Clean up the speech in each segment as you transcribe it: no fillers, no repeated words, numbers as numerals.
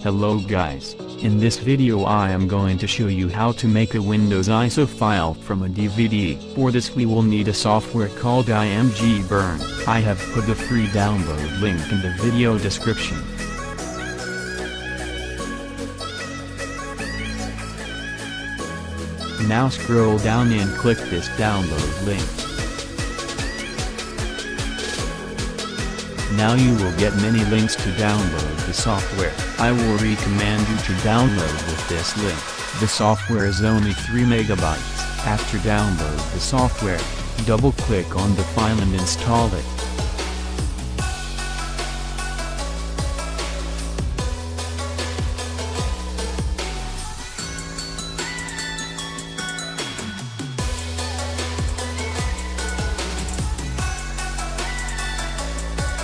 Hello guys, in this video I am going to show you how to make a Windows ISO file from a DVD. For this we will need a software called ImgBurn. I have put the free download link in the video description. Now scroll down and click this download link. Now you will get many links to download the software. I will recommend you to download with this link. The software is only 3 MB. After download the software, double click on the file and install it.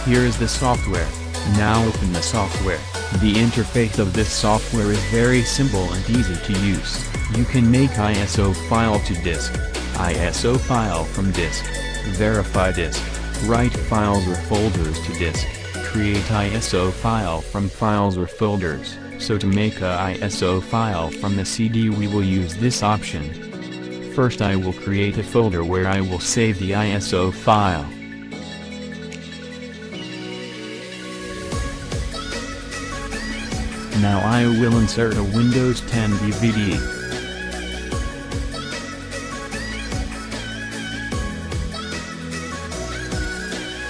Here is the software. Now open the software. The interface of this software is very simple and easy to use. You can make ISO file to disk, ISO file from disk, verify disk, write files or folders to disk, create ISO file from files or folders. So to make a ISO file from the CD we will use this option. First I will create a folder where I will save the ISO file. Now I will insert a Windows 10 DVD.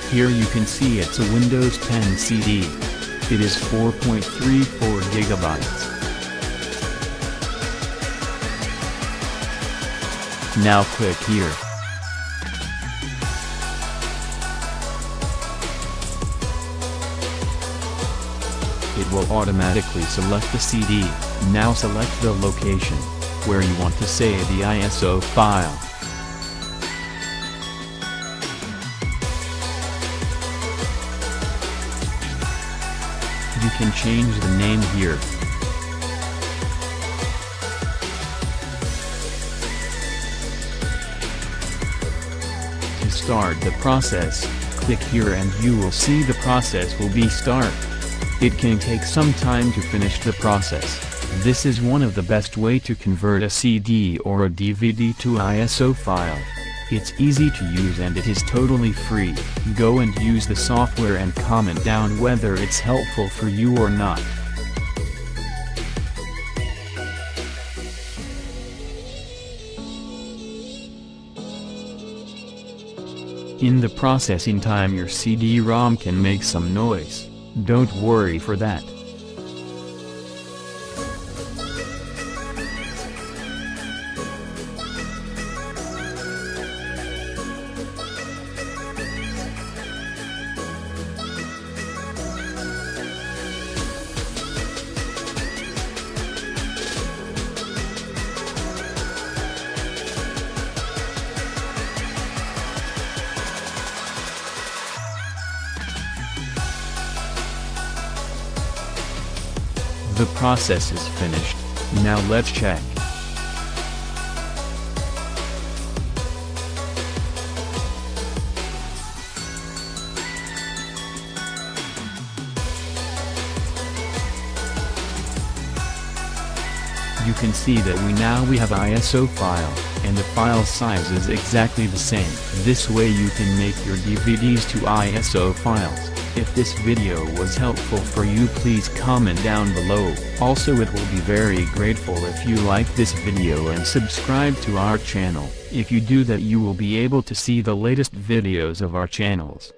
Here you can see it's a Windows 10 CD. It is 4.34 GB. Now click here. It will automatically select the CD. Now select the location where you want to save the ISO file. You can change the name here. To start the process, click here and you will see the process will be start. It can take some time to finish the process. This is one of the best way to convert a CD or a DVD to ISO file. It's easy to use and it is totally free. Go and use the software and comment down whether it's helpful for you or not. In the processing time your CD-ROM can make some noise. Don't worry for that. The process is finished. Now let's check. You can see that we have ISO file, and the file size is exactly the same. This way you can make your DVDs to ISO files. If this video was helpful for you, please comment down below. Also it will be very grateful if you like this video and subscribe to our channel. If you do that you will be able to see the latest videos of our channels.